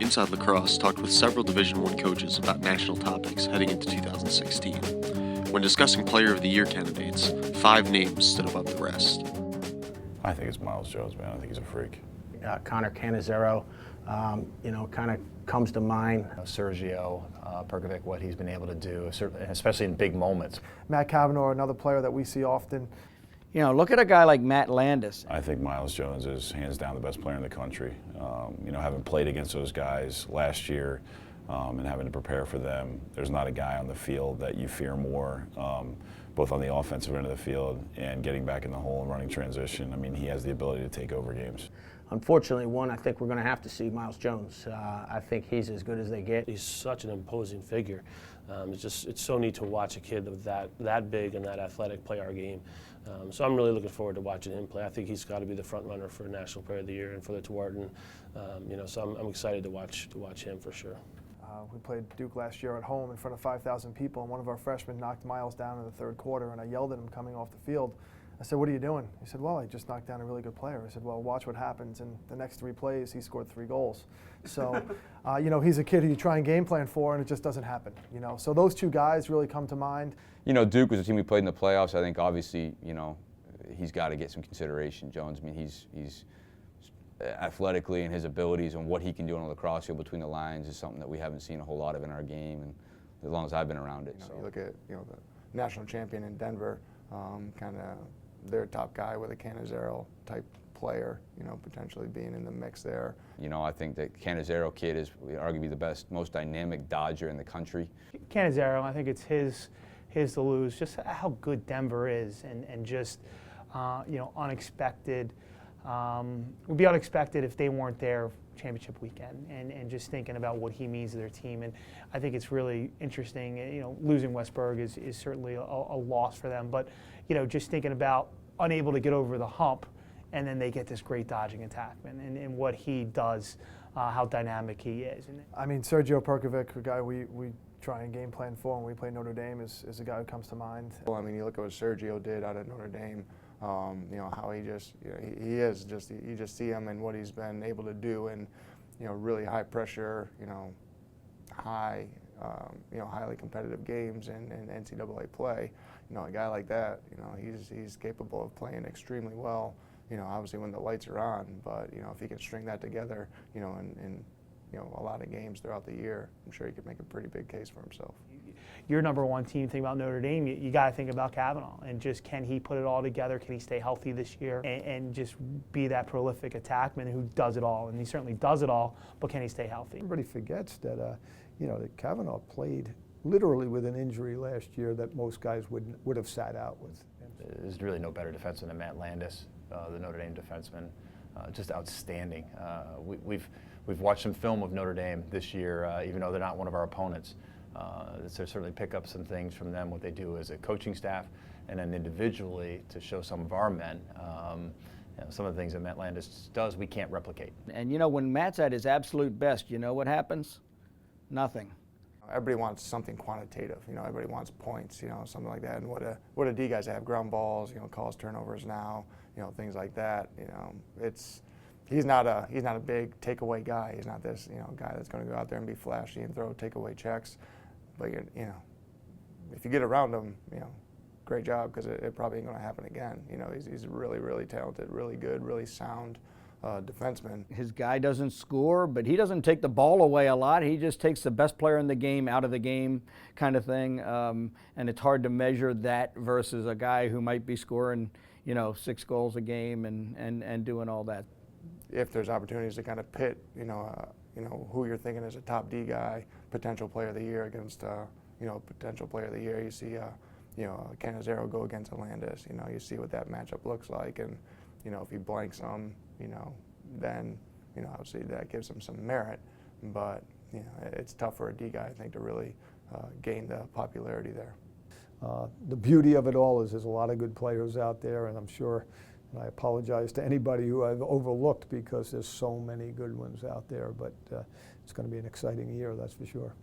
Inside Lacrosse talked with several Division I coaches about national topics heading into 2016. When discussing Player of the Year candidates, 5 names stood above the rest. I think it's Miles Jones, man. I think he's a freak. Connor Cannizzaro, kind of comes to mind. Sergio Perkovic, what he's been able to do, especially in big moments. Matt Cavanaugh, another player that we see often. You know, look at a guy like Matt Landis. I think Miles Jones is hands down the best player in the country. Having played against those guys last year and having to prepare for them, there's not a guy on the field that you fear more, both on the offensive end of the field and getting back in the hole and running transition. I mean, he has the ability to take over games. Unfortunately, I think we're going to have to see Miles Jones. I think he's as good as they get. He's such an imposing figure. It's so neat to watch a kid that big and that athletic play our game. So I'm really looking forward to watching him play. I think he's got to be the front runner for National Player of the Year and for the Tewaaraton. So I'm excited to watch him for sure. We played Duke last year at home in front of 5,000 people, and one of our freshmen knocked Miles down in the third quarter, and I yelled at him coming off the field. I said, "What are you doing?" He said, "Well, I just knocked down a really good player." I said, "Well, watch what happens." And the next 3 plays, he scored 3 goals. So, he's a kid who you try and game plan for, and it just doesn't happen. So those 2 guys really come to mind. Duke was a team we played in the playoffs. I think obviously, he's got to get some consideration. Jones, I mean, he's athletically and his abilities and what he can do on a lacrosse field between the lines is something that we haven't seen a whole lot of in our game, and as long as I've been around it. You look at the national champion in Denver, kind of their top guy with a Cannizzaro type player, potentially being in the mix there. I think that Cannizzaro kid is arguably the best, most dynamic dodger in the country. Cannizzaro, I think it's his to lose. Just how good Denver is, and just unexpected. Would be unexpected if they weren't there championship weekend, and just thinking about what he means to their team. And I think it's really interesting. Losing Westberg is certainly a loss for them, but just thinking about unable to get over the hump, and then they get this great dodging attackman, and what he does, how dynamic he is. I mean, Sergio Perkovic, a guy we try and game plan for when we play Notre Dame, is a guy who comes to mind. Well, I mean, you look at what Sergio did out at Notre Dame. How he just, you just see him and what he's been able to do in, really high pressure, highly competitive games and NCAA play. A guy like that, he's capable of playing extremely well. Obviously when the lights are on, but if he can string that together, in a lot of games throughout the year, I'm sure he could make a pretty big case for himself. Your number 1 team, think about Notre Dame, you got to think about Cavanaugh, and just can he put it all together? Can he stay healthy this year and just be that prolific attackman who does it all? And he certainly does it all, but can he stay healthy? Everybody forgets that that Cavanaugh played literally with an injury last year that most guys would have sat out with. There's really no better defenseman than Matt Landis, the Notre Dame defenseman. Just outstanding. We've watched some film of Notre Dame this year, even though they're not one of our opponents. So certainly pick up some things from them, what they do as a coaching staff, and then individually to show some of our men. Some of the things that Matt Landis does, we can't replicate. And when Matt's at his absolute best, what happens? Nothing. Everybody wants something quantitative. Everybody wants points. Something like that. And what do D guys have? Ground balls. Calls turnovers now. Things like that. He's not a big takeaway guy. He's not this guy that's going to go out there and be flashy and throw takeaway checks. But if you get around him, great job, because it probably ain't going to happen again. He's really, really talented, really good, really sound defenseman. His guy doesn't score, but he doesn't take the ball away a lot. He just takes the best player in the game out of the game, kind of thing. And it's hard to measure that versus a guy who might be scoring 6 goals a game and doing all that. If there's opportunities to kind of pit, who you're thinking is a top D guy, potential player of the year against, potential player of the year, you see, Cannizzaro go against Landis. You see what that matchup looks like, and if he blanks them, then obviously that gives him some merit. But it's tough for a D guy, I think, to really gain the popularity there. The beauty of it all is there's a lot of good players out there, and I'm sure. And I apologize to anybody who I've overlooked because there's so many good ones out there, but it's going to be an exciting year, that's for sure.